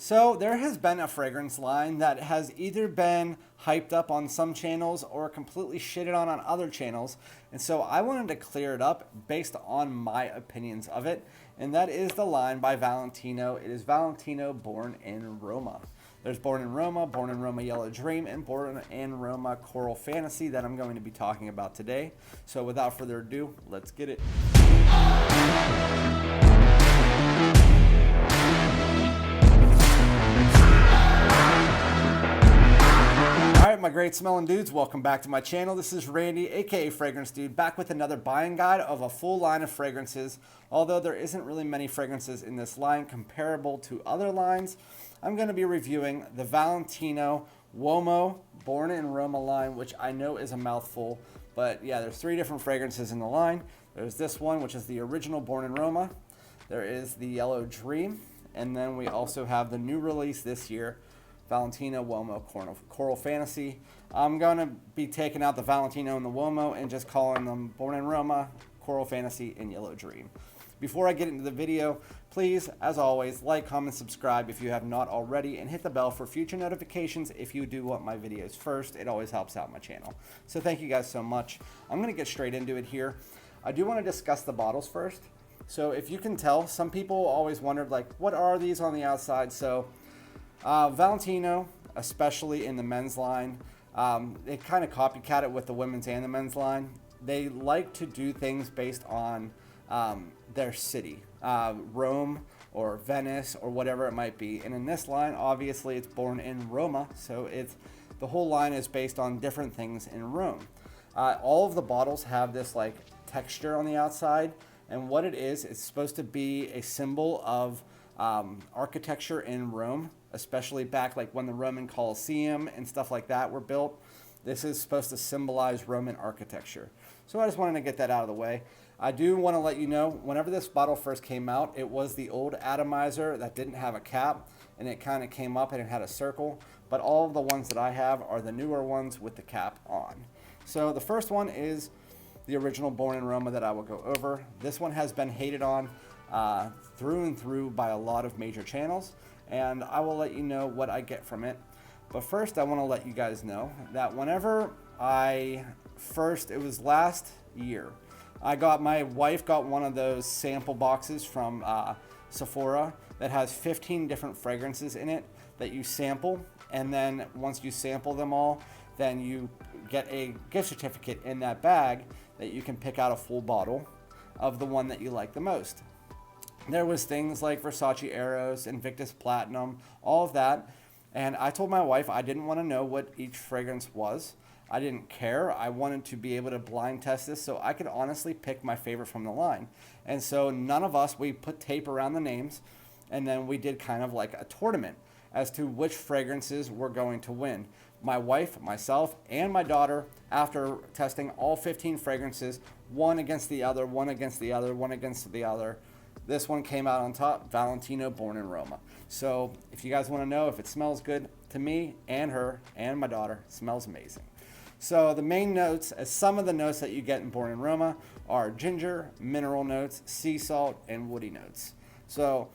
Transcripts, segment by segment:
So there has been a fragrance line that has either been hyped up on some channels or completely shitted on other channels. And so I wanted to clear it up based on my opinions of it. And that is the line by Valentino. It is Valentino Born in Roma. There's Born in Roma Yellow Dream, and Born in Roma Coral Fantasy that I'm going to be talking about today. So without further ado, let's get it. Alright, my great smelling dudes, welcome back to my channel. This is Randy, aka Fragrance Dude, back with another buying guide of a full line of fragrances. Although there isn't really many fragrances in this line comparable to other lines, I'm going to be reviewing the Valentino Uomo Born in Roma line, which I know is a mouthful, but yeah, there's three different fragrances in the line. There's this one, which is the original Born in Roma. There is the Yellow Dream, and then we also have the new release this year, Valentino Uomo Coral Fantasy. I'm going to be taking out the Valentino and the Uomo and just calling them Born in Roma, Coral Fantasy, and Yellow Dream. Before I get into the video, please, as always, like, comment, subscribe if you have not already, and hit the bell for future notifications if you do want my videos first. It always helps out my channel. So thank you guys so much. I'm going to get straight into it here. I do want to discuss the bottles first. So if you can tell, some people always wondered, like, what are these on the outside? So Valentino, especially in the men's line, they kind of copycat it with the women's and the men's line. They like to do things based on their city, Rome or Venice or whatever it might be. And in this line, obviously, it's Born in Roma, so the whole line is based on different things in Rome. All of the bottles have this like texture on the outside, and what it is, it's supposed to be a symbol of architecture in Rome, especially back like when the Roman Colosseum and stuff like that were built. This is supposed to symbolize Roman architecture. So I just wanted to get that out of the way. I do want to let you know, whenever this bottle first came out, it was the old atomizer that didn't have a cap, and it kind of came up and it had a circle. But all of the ones that I have are the newer ones with the cap on. So the first one is the original Born in Roma that I will go over. This one has been hated on through and through by a lot of major channels, and I will let you know what I get from it. But first, I want to let you guys know that whenever it was last year, my wife got one of those sample boxes from Sephora that has 15 different fragrances in it that you sample, and then once you sample them all, then you get a gift certificate in that bag that you can pick out a full bottle of the one that you like the most. There was things like Versace Eros, Invictus Platinum, all of that. And I told my wife I didn't want to know what each fragrance was. I didn't care. I wanted to be able to blind test this so I could honestly pick my favorite from the line. And so none of us, we put tape around the names, and then we did kind of like a tournament as to which fragrances were going to win. My wife, myself, and my daughter, after testing all 15 fragrances, one against the other, one against the other, one against the other, this one came out on top, Valentino Born in Roma. So if you guys want to know if it smells good to me and her and my daughter, it smells amazing. So the main notes, some of the notes that you get in Born in Roma are ginger, mineral notes, sea salt, and woody notes. So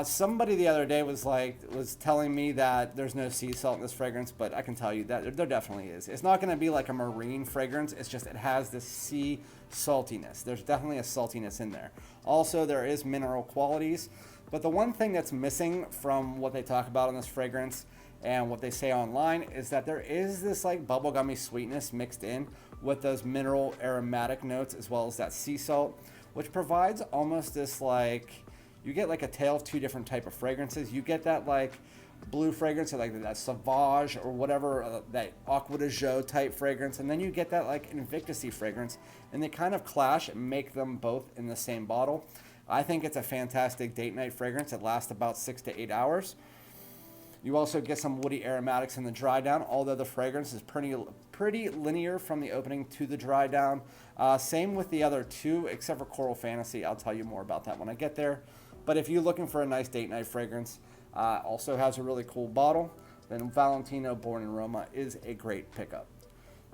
somebody the other day was telling me that there's no sea salt in this fragrance, but I can tell you that there definitely is. It's not going to be like a marine fragrance. It's just it has this sea saltiness. There's definitely a saltiness in there. Also, there is mineral qualities, but the one thing that's missing from what they talk about in this fragrance and what they say online is that there is this like bubblegummy sweetness mixed in with those mineral aromatic notes as well as that sea salt, which provides almost this like, you get like a tale of two different type of fragrances. You get that like blue fragrance, or like that sauvage or whatever, that Acqua Di Gio type fragrance, and then you get that like Invictus-y fragrance, and they kind of clash and make them both in the same bottle. I think it's a fantastic date night fragrance. It lasts about 6 to 8 hours. You also get some woody aromatics in the dry down, although the fragrance is pretty linear from the opening to the dry down. Same with the other two, except for Coral Fantasy. I'll tell you more about that when I get there. But if you're looking for a nice date night fragrance, also has a really cool bottle, then Valentino Born in Roma is a great pickup.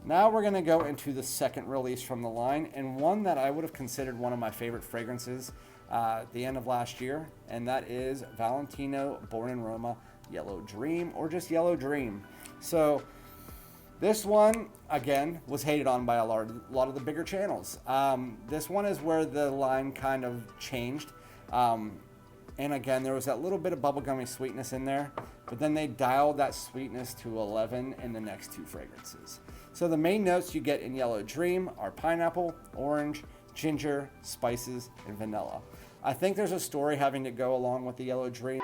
Now we're going to go into the second release from the line, and one that I would have considered one of my favorite fragrances at the end of last year, and that is Valentino Born in Roma Yellow Dream, or just Yellow Dream. So this one, again, was hated on by a lot of the bigger channels. This one is where the line kind of changed. And again, there was that little bit of bubblegummy sweetness in there, but then they dialed that sweetness to 11 in the next two fragrances. So the main notes you get in Yellow Dream are pineapple, orange, ginger, spices, and vanilla. I think there's a story having to go along with the Yellow Dream.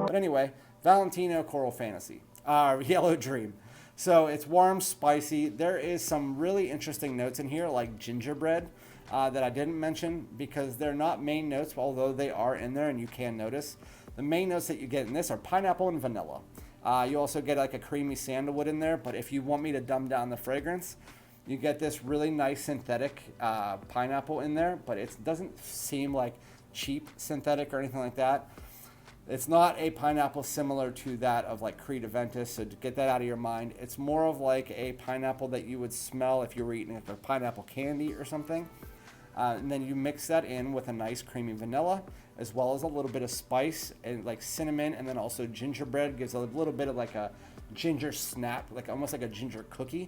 But anyway, Valentino Coral Fantasy, Yellow Dream. So it's warm, spicy. There is some really interesting notes in here, like gingerbread, that I didn't mention because they're not main notes, although they are in there and you can notice. The main notes that you get in this are pineapple and vanilla. You also get like a creamy sandalwood in there, but if you want me to dumb down the fragrance, you get this really nice synthetic pineapple in there, but it doesn't seem like cheap synthetic or anything like that. It's not a pineapple similar to that of like Creed Aventus, so to get that out of your mind. It's more of like a pineapple that you would smell if you were eating like a pineapple candy or something. And then you mix that in with a nice creamy vanilla, as well as a little bit of spice and like cinnamon, and then also gingerbread gives a little bit of like a ginger snap, like almost like a ginger cookie.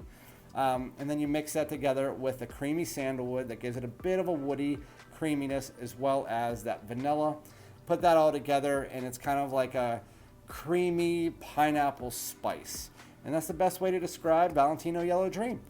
And then you mix that together with the creamy sandalwood that gives it a bit of a woody creaminess, as well as that vanilla. Put that all together and it's kind of like a creamy pineapple spice. And that's the best way to describe Valentino Yellow Dream.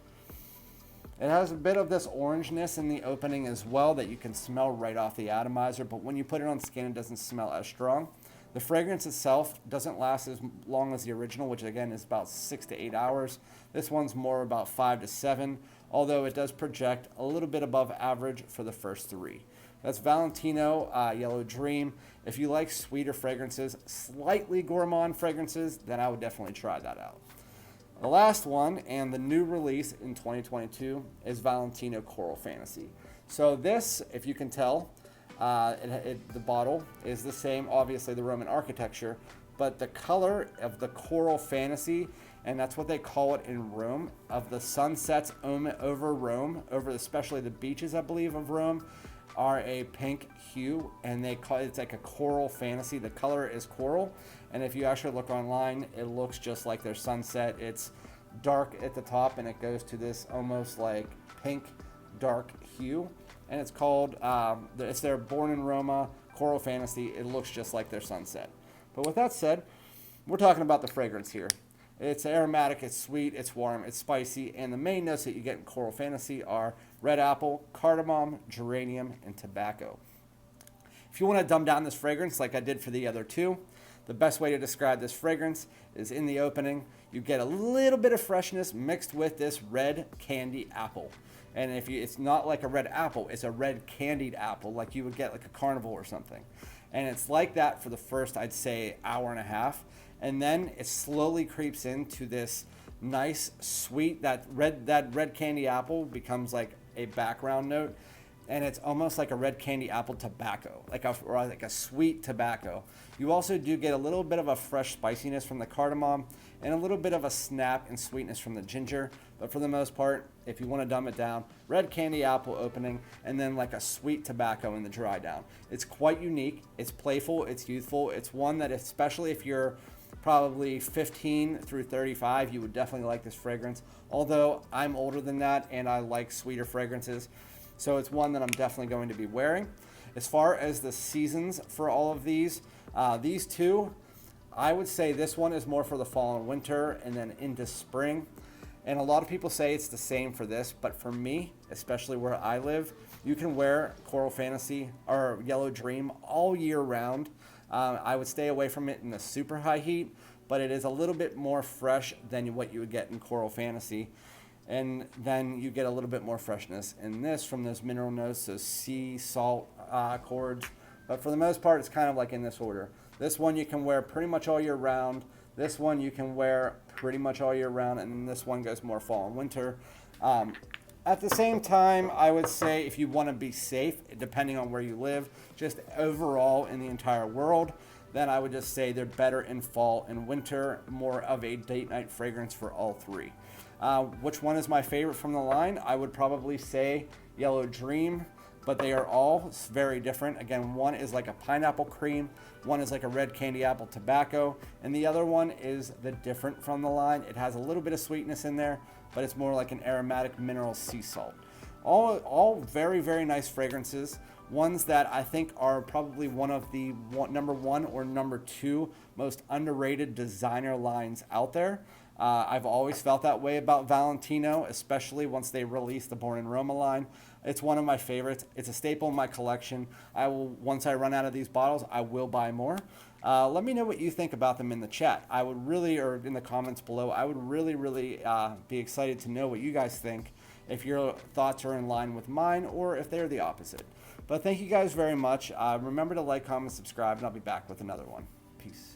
It has a bit of this orangeness in the opening as well that you can smell right off the atomizer, but when you put it on skin, it doesn't smell as strong. The fragrance itself doesn't last as long as the original, which again is about 6 to 8 hours. This one's more about 5 to 7, although it does project a little bit above average for the first 3. That's Valentino Yellow Dream. If you like sweeter fragrances, slightly gourmand fragrances, then I would definitely try that out. The last one, and the new release in 2022, is Valentino Coral Fantasy. So this, if you can tell, the bottle is the same, obviously the Roman architecture, but the color of the Coral Fantasy, and that's what they call it in Rome, of the sunsets over Rome, over especially the beaches, I believe, of Rome, are a pink hue, and they call it's like a coral fantasy. The color is coral, and if you actually look online, it looks just like their sunset. It's dark at the top, and it goes to this almost like pink, dark hue, and it's called, it's their Born in Roma Coral Fantasy. It looks just like their sunset. But with that said, we're talking about the fragrance here. It's aromatic, it's sweet, it's warm, it's spicy, and the main notes that you get in Coral Fantasy are red apple, cardamom, geranium, and tobacco. If you want to dumb down this fragrance like I did for the other two, the best way to describe this fragrance is in the opening, you get a little bit of freshness mixed with this red candy apple. And it's not like a red apple, it's a red candied apple, like you would get like a carnival or something. And it's like that for the first, I'd say, hour and a half. And then it slowly creeps into this nice, sweet, that red candy apple becomes like a background note. And it's almost like a red candy apple tobacco, like a sweet tobacco. You also do get a little bit of a fresh spiciness from the cardamom and a little bit of a snap and sweetness from the ginger. But for the most part, if you want to dumb it down, red candy apple opening and then like a sweet tobacco in the dry down. It's quite unique. It's playful. It's youthful. It's one that, especially if you're probably 15 through 35, you would definitely like this fragrance. Although I'm older than that and I like sweeter fragrances. So it's one that I'm definitely going to be wearing. As far as the seasons for all of these two, I would say this one is more for the fall and winter and then into spring. And a lot of people say it's the same for this, but for me, especially where I live, you can wear Coral Fantasy or Yellow Dream all year round. I would stay away from it in the super high heat, but it is a little bit more fresh than what you would get in Coral Fantasy. And then you get a little bit more freshness in this from those mineral notes, those sea salt chords. But for the most part, it's kind of like in this order. This one you can wear pretty much all year round. This one you can wear pretty much all year round. And then this one goes more fall and winter. At the same time, I would say if you want to be safe, depending on where you live, just overall in the entire world, then I would just say they're better in fall and winter, more of a date night fragrance for all three. Which one is my favorite from the line? I would probably say Yellow Dream, but they are all very different. Again, one is like a pineapple cream, one is like a red candy apple tobacco, and the other one is the different from the line. It has a little bit of sweetness in there, but it's more like an aromatic mineral sea salt. All very, very nice fragrances. Ones that I think are probably one of the number one or number two most underrated designer lines out there. I've always felt that way about Valentino, especially once they released the Born in Roma line. It's one of my favorites. It's a staple in my collection. Once I run out of these bottles, I will buy more. Let me know what you think about them in the chat. I would really, or in the comments below, I would really be excited to know what you guys think, if your thoughts are in line with mine or if they're the opposite. But thank you guys very much. Remember to like, comment, subscribe, and I'll be back with another one. Peace.